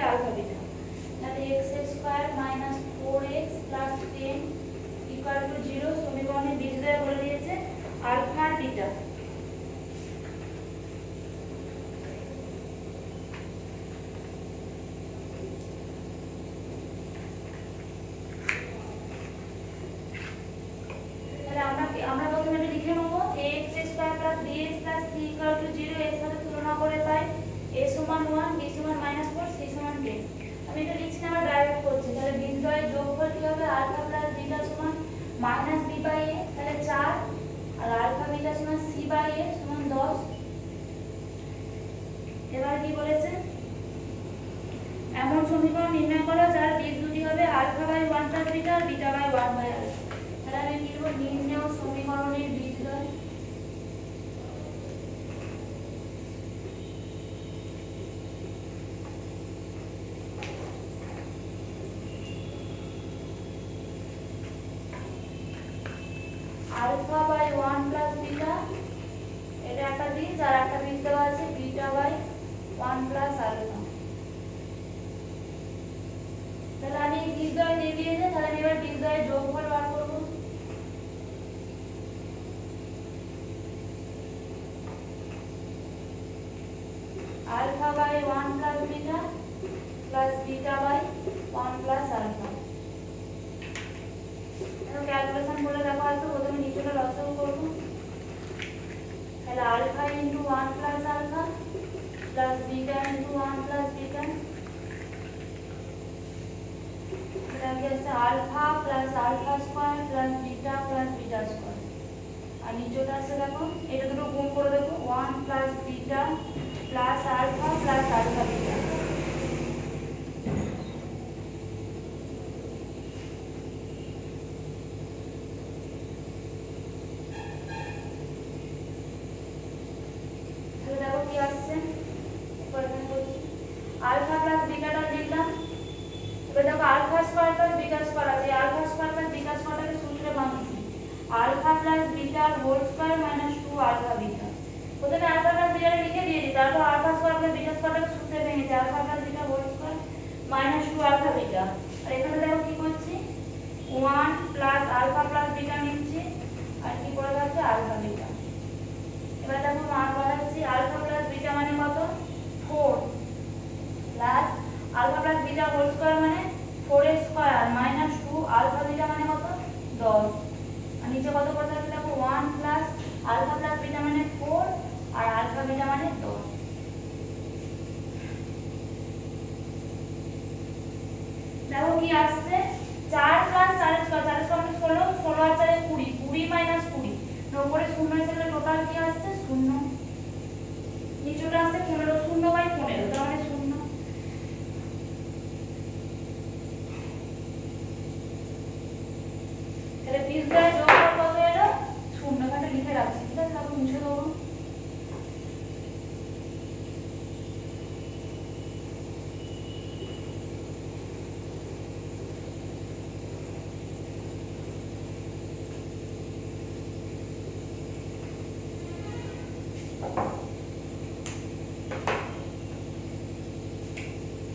Alpha beta. তাহলে x² minus 4x plus 10 equal to 0 সমীকরণে বীজদ্বয় বলে দিয়েছে আলফা আর বিটা। আমরা প্রথমে এটা লিখে নেব ax² plus bx plus c equal to 0 এর সাথে তুলনা করে পাই a সমান 1 b সমান -4 c সমান 10। আমি এটা লিখছি না, আমরা ডাইরেক্ট করছি। তাহলে বীজদ্বয়ের যোগফল কি হবে? আলফা প্লাস বিটা সমান মাইনাস b বাই a, তাহলে 4, আর আলফা বিটা সমান c বাই a সমান 10। এবার কি বলেছে? এমন সমীকরণ নির্ণয় করো যার বীজ দুটি হবে আলফা বাই 1 প্লাস বিটা আর বিটা বাই 1 বাই আলফা। তাহলে আমি কি লিখব? নির্ণেয় সমীকরণের বীজদ্বয় আলফা বাই 1 প্লাস বিটা, এটা একটা বীজ, আর একটা বীজ দেওয়া আছে বিটা বাই 1 প্লাস আলফা। তাহলে আমি বীজদ্বয় দিয়ে দিয়েছে, তাহলে আমি এবার বীজদ্বয়ের যোগফল বার করব। Alpha by 1 plus beta plus beta by 1 plus alpha. এখন ক্যালকুলেশন করে দেখো, আসো প্রথমে নিচেটা লসাগু করব। তাহলে alpha into 1 plus alpha plus beta into 1 plus beta, এটা কি আছে? Alpha plus alpha square plus beta plus beta square. আর নিচেটা আছে দেখো, এটা দুটো গুণ করে দেখো, 1 plus beta plus alpha plus alpha beta. তাহলে দেখো কি আসছে, আলফা প্লাস বিটাটা লিখলাম। এবার দেখো alpha square plus beta square আছে, আলফা স্কয়ার প্লাস বিটা স্কয়ারটাকে সূত্রে ভাঙছি, alpha plus beta whole square minus 2 alpha beta. প্রথমে আলফা প্লাস বিটাটা লিখে দিয়েছি, তারপর আলফা স্কয়ার প্লাস বিটা স্কয়ারটাকে সূত্রে ভেঙেছি, alpha plus beta whole square minus 2 alpha beta. আর এখানে দেখো কি করছি, 1 প্লাস আলফা প্লাস বিটা নিচ্ছি, আর কি করে থাকছে আলফা বিটা। এবার দেখো মান বসাচ্ছি, আলফা প্লাস বিটা মানে কত? 4 plus alpha plus beta whole square মানে 4 স্কয়ার মাইনাস 2 আলফা বিটা মানে কত? 10। আর নিচে কত করে থাকছে দেখো, 1 প্লাস আলফা প্লাস বিটা মানে 4 আর আলফা বিটা মানে 10। দেখো কি আসছে, 4 প্লাস 4 স্কয়ার, 4 স্কয়ার মানে 16, 16 আর 4 20, 20 মাইনাস 20, উপরে 0 হিসেবে টোটাল কি আসছে? 0। নিচেটা আসছে 15, 0 বাই 15, তার মানে 0। তাহলে বীজদ্বয়ের যোগফল কত এলো? 0। এখানে লিখে রাখছি, ঠিক আছে? তারপর মুছে দেবো।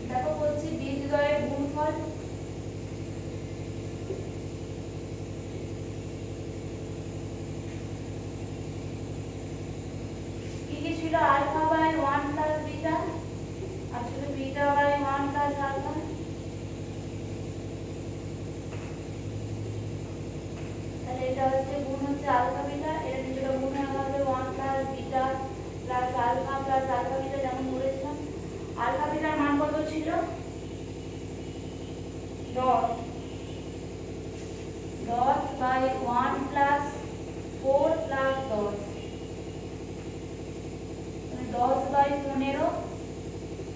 দেখো বলছি বীজদ্বয়ের গুণফল। কি কি ছিল? আলফা বাই 1 প্লাস বিটা, আর ছিল বিটা বাই 1 প্লাস আলফা। তাহলে এটা হচ্ছে গুণ হচ্ছে আলফা বিটা, এর নিচেটা গুণ হয়ে হবে 1 plus beta plus alpha plus alpha beta, যেমন বলেছিলাম। আলফা বিটার মান কত ছিল? 10 বাই 1 প্লাস 4 প্লাস 10, 10 বাই 15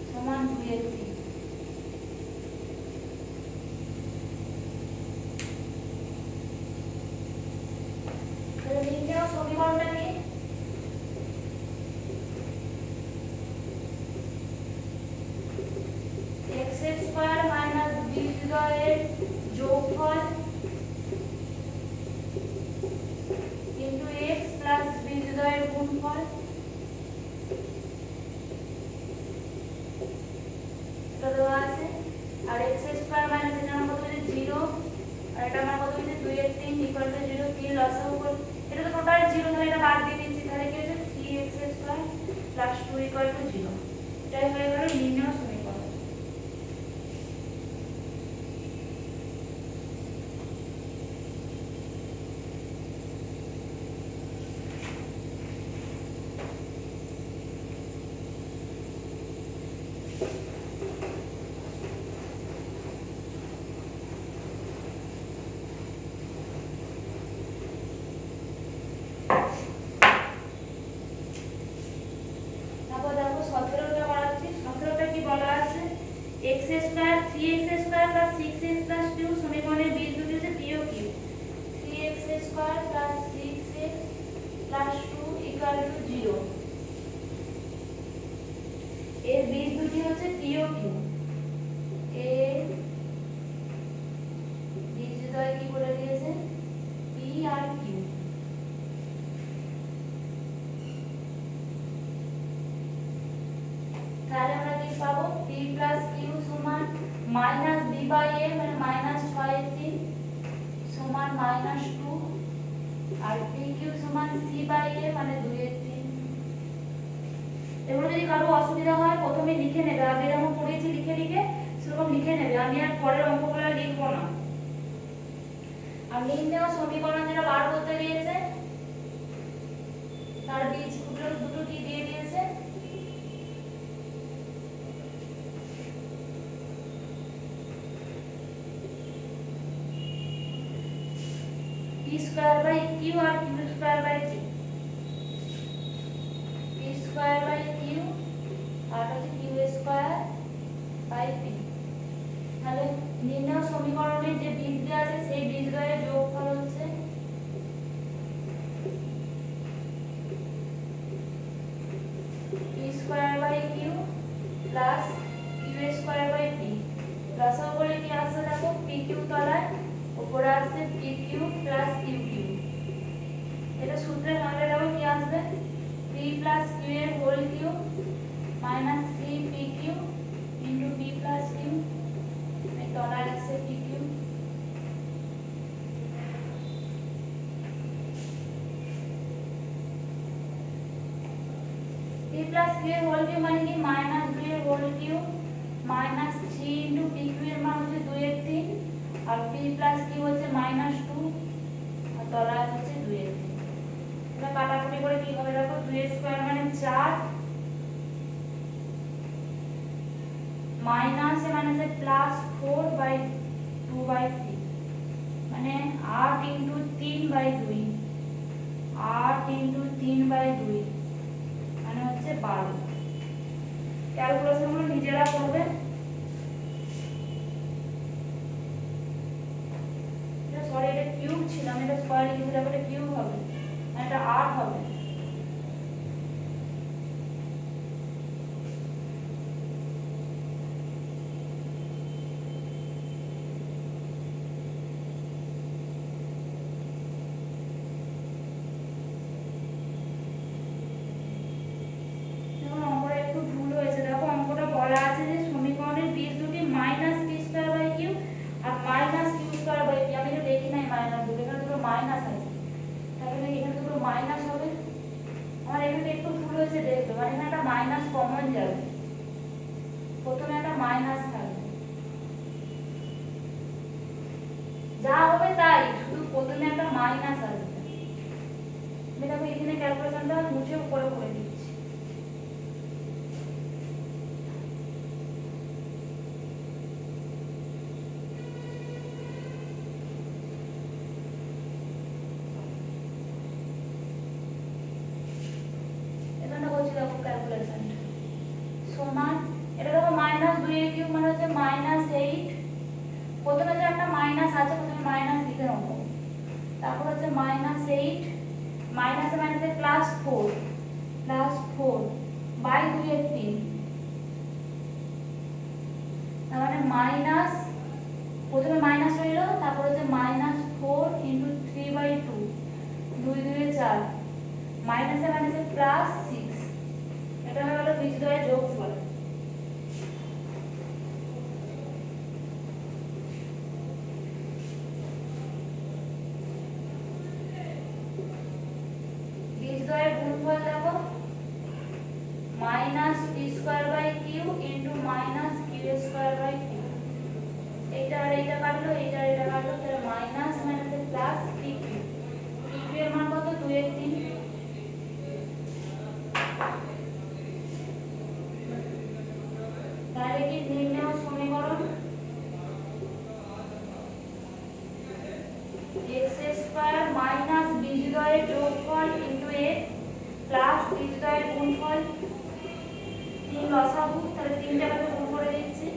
সমান 2/3। তাহলে নির্ণেয় সমীকরণটা কি? x² মাইনাস বীজদ্বয়ের যোগফল ইনটু x প্লাস বীজদ্বয়ের গুণফল। এটা দেওয়া আছে। আর x স্কয়ার মাইনাস এটা আমার কত হচ্ছে 0 আর এটা আমার কত হচ্ছে 2 এর 3 ইকুয়াল টু 0 কি লসাগু করব এটা তো টোটাল 0 তাহলে এটা বাদ দিয়ে দিচ্ছি তাহলে কি হচ্ছে 3x square plus 2 equal to 0 এটাই হয়ে গেল নির্ণয় সমীকরণ। x square 3x square plus 6x plus 2 সমীকরণের বীজ দুটি হচ্ছে p ও q 3x square plus 6x plus 2 equal to 0 এর বীজ দুটি হচ্ছে p ও q এর বীজদ্বয় কি বলে দিয়েছে p আর q তাহলে আমরা কি পাবো p q সমান মাইনাস b বাই a মানে মাইনাস 6 এর 3 সমান মাইনাস 2 আর pq সমান c বাই a মানে 2 এর 3। এগুলো যদি কারো অসুবিধা হয় প্রথমে লিখে নেবে, আগে যেমন পড়েছি লিখে লিখে সেরকম লিখে নেবে, আমি আর পরের অঙ্কগুলো লিখবো না। আর নির্ণয় সমীকরণ যেটা বার করতে দিয়েছে তার বীজগুলো দুটো কি দিয়ে দিয়েছে p স্কয়ার বাই q আর q square by q p square by q আর হচ্ছে q স্কয়ার বাই p। তাহলে নির্ণয় সমীকরণে যে বীজদ্বয় আছে সেই বীজদ্বয়ের যোগফল হচ্ছে p square by q plus q square by p লসাগু বলে কি আসছে দেখো pq তলায় উপরে আসছে pq প্লাস qq এটা সূত্রে ভাঙলে দেখো কি আসবে p প্লাস q এর whole cube minus 3pq into p plus q এই তলায় আসছে pq p প্লাস q এর হোল কিউব মানে কি মাইনাস 2 এর whole cube minus 3 into pq এর মান হচ্ছে 2 এর 3 আর p প্লাস q হচ্ছে মাইনাস 2 আর তলায় হচ্ছে 2 এর 3। এটা কাটাকুটি করে কি হবে দেখো 2 স্কয়ার মানে 4 মাইনাস এ মাইনাসে প্লাস 4 বাই 2 বাই 3 মানে 8 ইনটু 3 বাই 2 8 ইনটু 3 বাই 2 মানে হচ্ছে 12। ক্যালকুলেশনগুলো নিজেরা করবে। সরি এটা কিউব ছিল আমি এটা স্কয়ার লিখেছিলাম এটা কিউব হবে মানে এটা 8 হবে। মাইনাস কমন যাবে প্রথমে একটা মাইনাস থাকবে যা হবে তাই শুধু প্রথমে একটা মাইনাস আসবে। আমি দেখো এখানে ক্যালকুলেশনটা মুছে উপরে করে দিচ্ছি। এখানে বলছি দেখো ক্যালকুলেশনটা সমান এটা দেখো মাইনাস 2 এর কিউব মানে হচ্ছে মাইনাস 8 প্রথমে যে একটা মাইনাস আছে প্রথমে মাইনাস লিখে নেব তারপর হচ্ছে মাইনাস 8 মাইনাসে মাইনাসে প্লাস 4 বাই 2 এর 3 তার মানে মাইনাস প্রথমে মাইনাস হইল তারপর হচ্ছে মাইনাস 4 ইনটু 3 বাই 2 2 2 এ 4 মাইনাসে মাইনাসে প্লাস 6 এটা হলো বীজদ্বয়ের যোগফল। তাহলে কি নির্ণয় সমীকরণ x স্কয়ার মাইনাস বীজদ্বয়ের যোগফল ইনটু x প্লাস বীজদ্বয়ের গুণফল 3 লসাগু, তাহলে 3 টাকাতে গুণ করে দিচ্ছি।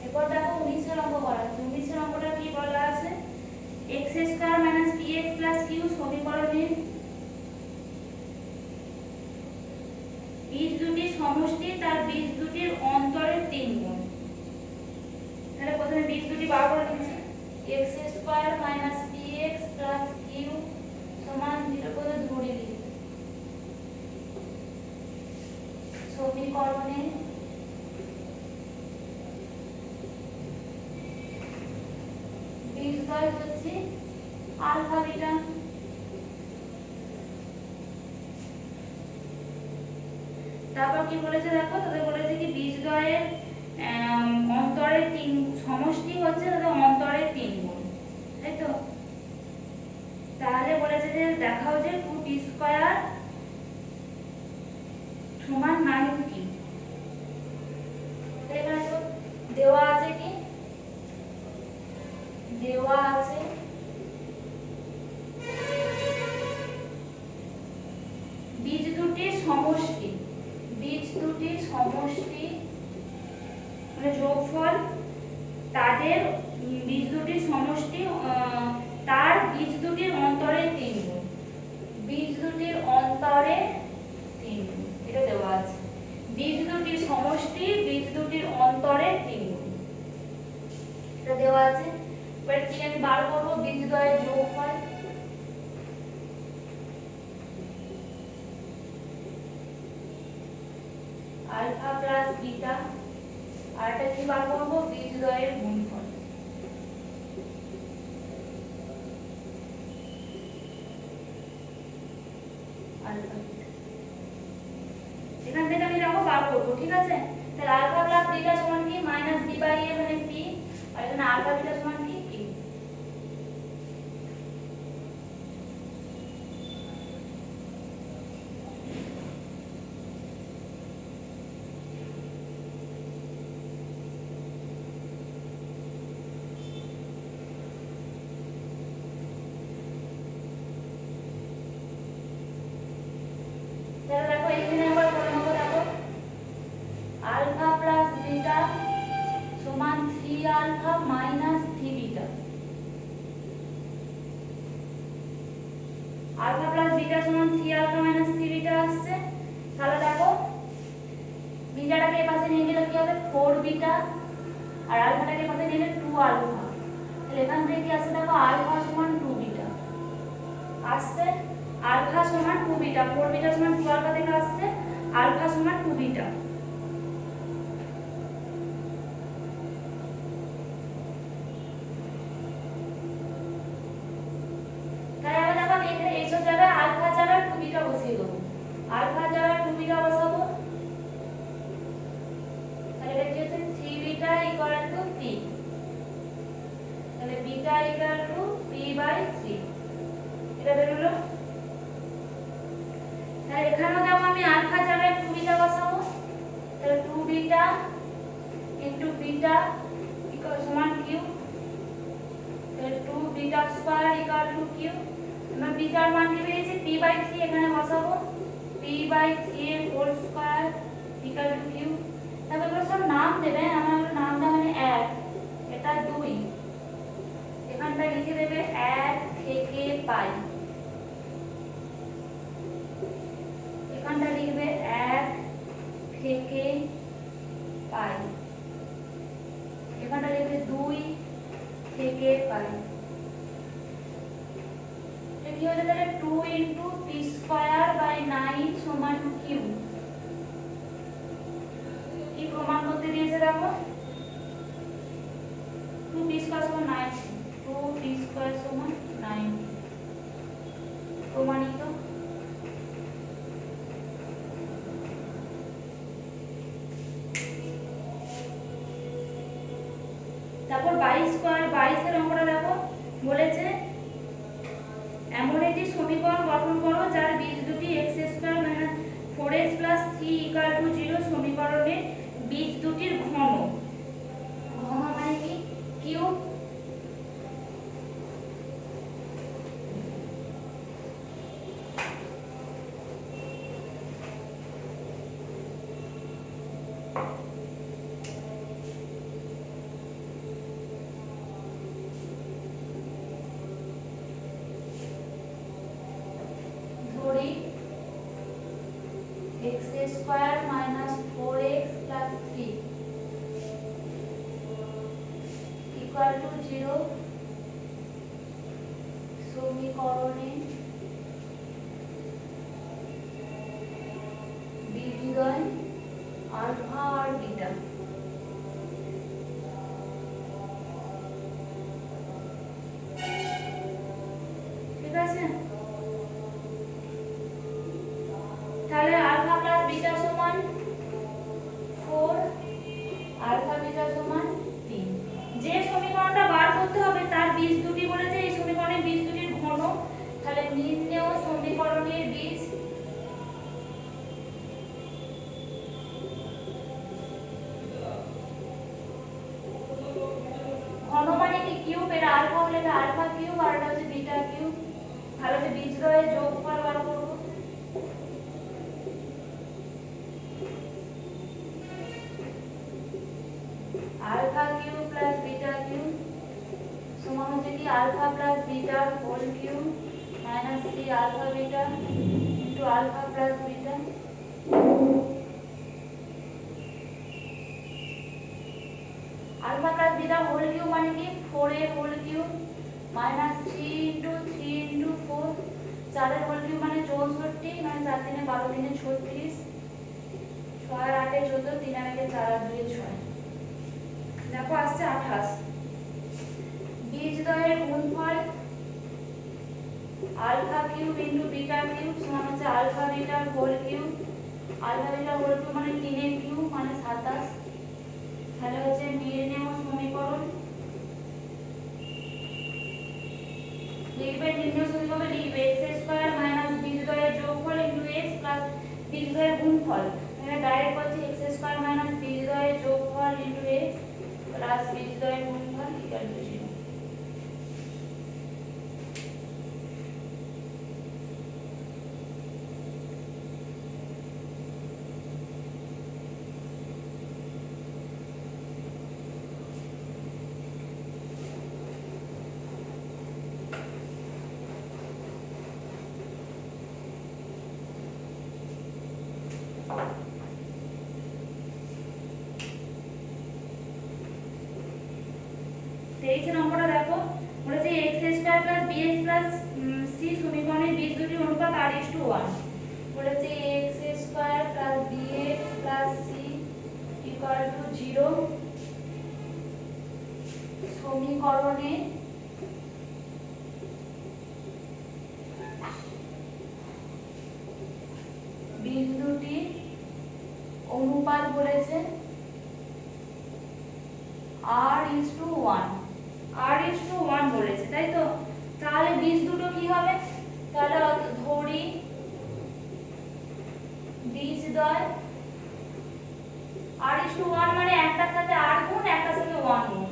এরপর দেখো 19 অঙ্ক করা আছে। 19 অঙ্কটা কি বলা আছে, x square minus px plus q সমীকরণের বীজ দুটি সমষ্টি তার বীজ দুটির অন্তরের 3 গুণ। তাহলে প্রথমে বীজ দুটি বার করে নিচ্ছি। x square minus px plus q সমান 0 করে ধরে দিই সমীকরণের বীজদ্বয় হচ্ছে আলফা বিটা। তারপর কি বলেছে দেখো, তাদের বলেছে কি বীজদ্বয়ের অন্তরের 3 সমষ্টি হচ্ছে তাদের অন্তরের 3 গুণ, তাই তো? তাহলে বলেছে যে দেখাও যে 2t স্কয়ার সমান 9t। এখানে তো দেওয়া আছে কি, দেওয়া আছে বীজ দুটির সমষ্টি, বীজ দুটির সমষ্টি মানে যোগফল, তাদের বীজ দুটির সমষ্টি তার বীজ দুটির অন্তরে 3 গুণ, বীজ দুটির অন্তরে 3 গুণ, এটা দেওয়া আছে। বীজ দুটির সমষ্টি বীজ দুটির অন্তরে 3 গুণ, এটা দেওয়া আছে। এবার কি আমি বার করব বীজদ্বয়ের যোগফল, আলফা প্লাস বিটা, আর এটা কি বার করব বীজদ্বয়ের গুণফল। আলফা বিটা এখান থেকে আমি দেখো বার করব, ঠিক আছে? তাহলে আলফা প্লাস বিটা সমান কি মাইনাস বি বাই এ মানে পি, আর এখানে আলফা বিটা সমান কি কিউ। তাহলে দেখো এখানে আবার করে নেবো, দেখো আলফা প্লাস বিটা সমান 3 alpha minus 3 beta. Alpha plus beta সমান 3 আলফা মাইনাস 3 বিটা আসছে। তাহলে দেখো বিটাটাকে এই পাশে নিয়ে গেলে কি হবে 4 বিটা, আর আলফাটাকে এই পাশে নিয়ে গেলে 2 আলফা। তাহলে এখান থেকে কি আসছে দেখো আলফা সমান 2 বিটা আসছে, আলফা সমান 2 বিটা, 4 বিটা সমান 2 আলফা থেকে আসছে, আলফা সমান 2 বিটা। তাই আবার দেখো আমি এখানে এইসব জায়গায় আলফা জায়গায় 2 বিটা বসিয়ে দেবো, আলফা জায়গায় 2 বিটা বসাবো। তাহলে এটা কি হচ্ছে 3 বিটা ইকুয়াল টু p, তাহলে beta equal to p by 3, এটা বের হলো। তাহলে এখানেও দেখো আমি আলফা জায়গায় 2 বিটা বসাবো, তাহলে 2 বিটা ইনটু বিটা ইকুয়াল সমান q, তাহলে 2 beta square equal to q। আমরা বিটার মান কি পেয়েছি p বাই 3, এখানে বসাবো p বাই 3 এর whole square equal to q। তারপর এগুলো সব নাম দেবে, আমরা নামটা মানে 1, এটা 2, এখানটা লিখে দেবে 1 থেকে পাই, এখানটা লিখবে 1 থেকে পাই, এখানটা লিখবে 2 থেকে পাই। এটা কি হলো তাহলে 2 ইনটু p স্কয়ার বাই 9 সমান q। কি প্রমাণ করতে দিয়েছে দেখো, 2p স্কয়ার সমান 9, 2p স্কয়ার সমান তারপর 22 এর অঙ্কটা দেখো, বলেছে এমন একটি সমীকরণ গঠন করো যার বীজ দুটি x² - 4x + 3 = 0। সমীকরণের বীজ দুটির ঘন, ঘন মানে কি কিউব, ধরি x² - 4x + 3 = 0। সমীকরণে বীজদ্বয় আলফা আর বিটা, ঠিক আছে। তাহলে আলফা প্লাস বিটা সমান 4, আলফা বিটা সমান 3। যে সমীকরণটা বার করতে হবে তার বীজ দুটি বলেছে, এই সমীকরণের বীজ দুটির ঘন, তাহলে নির্ণেয় সমীকরণের বীজ ঘন মানে কি কিউব, এর আলফা হলে এটা আলফা কিউব আর এটা হচ্ছে বিটা কিউব। তাহলে বীজদ্বয়ের যোগফল বার করব। Alpha cube plus beta cube সমান হচ্ছে কি alpha plus beta whole cube minus 3 alpha beta into alpha plus beta. Alpha plus beta whole cube মানে কি 4 এর whole cube minus 3 into 3 into 4, 4 এর হোল কিউব মানে 64, মানে 4 দিনে 12 দিনে 36, 6 আর 8 এ 14, 3 আর 1 4 আর 2 6, দেখো আসছে 28। বীজদ্বয়ের গুণফল alpha cube into beta cube সমান হচ্ছে alpha beta whole cube, alpha beta whole cube মানে 3 এর কিউব মানে 27। তাহলে হচ্ছে নির্ণেয় সমীকরণ, লিখবে নির্ণেয় সমীকরণ লিখবে x² - বীজদ্বয়ের যোগফল ইনটু x প্লাস বীজদ্বয়ের গুণফল। এখানে ডাইরেক্ট করছি x² - বীজদ্বয়ের যোগফল ইনটু x প্লাস বীজদ্বয়ের গুণফল = 0। নম্বরটা দেখো, বলেছে x² + bx + c সমীকরণের বীজ দুটির অনুপাত r:1। বলেছে x² + bx + c = 0। সমীকরণে বীজ দুটির অনুপাত বলেছে r:1, r:1 বলেছে, তাই তো। তাহলে বীজ দুটো কি হবে, তাহলে ধরি বীজদ্বয় r:1 মানে একটার সাথে r গুণ একটার সাথে 1 গুণ,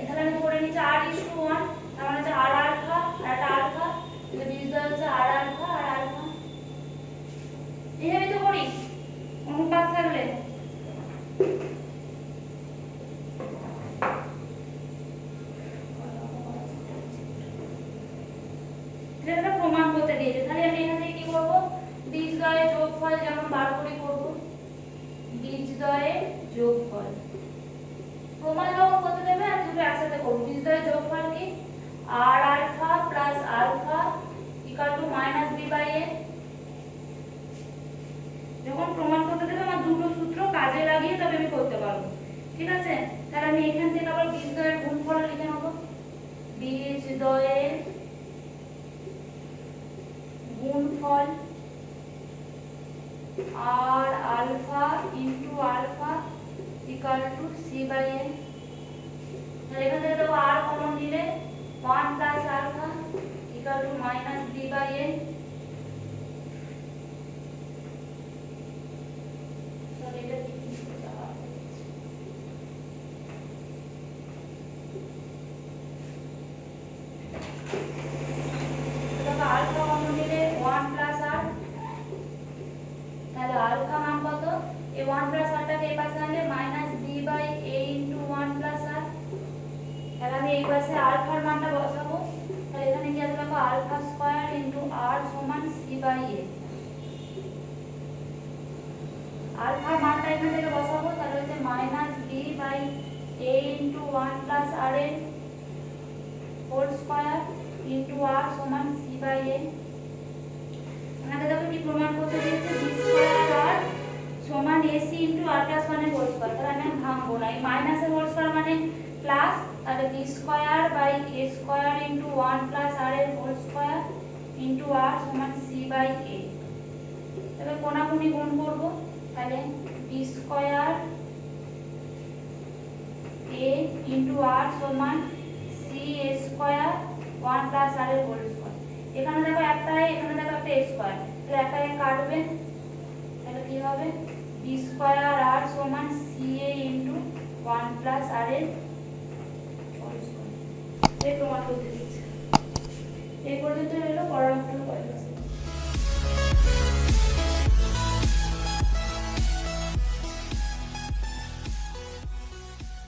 তাহলে আমি ধরে নিচ্ছি r:1, তার মানে হচ্ছে r আলফা আর এটা আলফা, তাহলে বীজদ্বয় হচ্ছে r আলফা আর আলফা। এইভাবে তো করি অনুপাত থাকলে। এটা প্রমাণ করতে দিয়েছে, তাহলে আমি এখান থেকে কি করব, বীজদ্বয়ের যোগফল যেমন বার করে করব, বীজদ্বয়ের যোগফল প্রমাণ যখন করতে দেবে আমি দুটো একসাথে করব। বীজদ্বয়ের যোগফল কি r alpha plus alpha = -b/a। যখন প্রমাণ করতে দেবে আমার দুটো সূত্র কাজে লাগিয়ে তবে আমি করতে পারবো, ঠিক আছে। তাহলে আমি এখান থেকে আবার বীজদ্বয়ের গুণফল লিখে নেব, বীজদ্বয়ের গুণফল r alpha into alpha = c/a। তাহলে এখান থেকে দেখো আর কমন নিলে 1 plus alpha equal to minus B by A. Sorry এটা কি দেখো আলফা কমন নিলে 1 প্লাস আর, তাহলে আলফা মান কত? এই 1 প্লাস আরটাকে এই পাশে আনলে minus B by A into 1 plus R. তাহলে আমি এই পাশে আলফার মানটা বসাবো, তাহলে এখানে কি আসবে দেখো আলফা স্কয়ার ইনটু আর সমান সি বাই এ। আলফার মানটা এখান থেকে বসাবো, তাহলে হচ্ছে minus B by A into 1 plus R এর হোল স্কয়ার ইনটু আর সমান সি বাই এ। এখানে দেখো কি প্রমাণ করতে দিয়েছে, বি স্কয়ার আর সমান এসি ইনটু আর প্লাস 1 এর হোল স্কয়ার। তাহলে আমি ভাঙবো না, এই মাইনাসের হোল স্কয়ার মানে প্লাস, তাহলে B square by A square into 1 plus R এর হোল স্কয়ার ইনটু আর সমান সি বাই এ। তবে কোনাকুনি গুণ করব, তাহলে বি স্কয়ার এ ইনটু আর সমান সি এ স্কয়ার 1 প্লাস আর এর হোল স্কয়ার। এখানে দেখো একটা এ, এখানে দেখো একটা এ স্কয়ার, তাহলে একটা এ কাটবে, তাহলে কি হবে বি স্কয়ার আর সমান সি এ ইনটু 1 প্লাস আর এর হোল স্কয়ার। এই প্রমাণ করতে দিচ্ছে। এই পর্যন্ত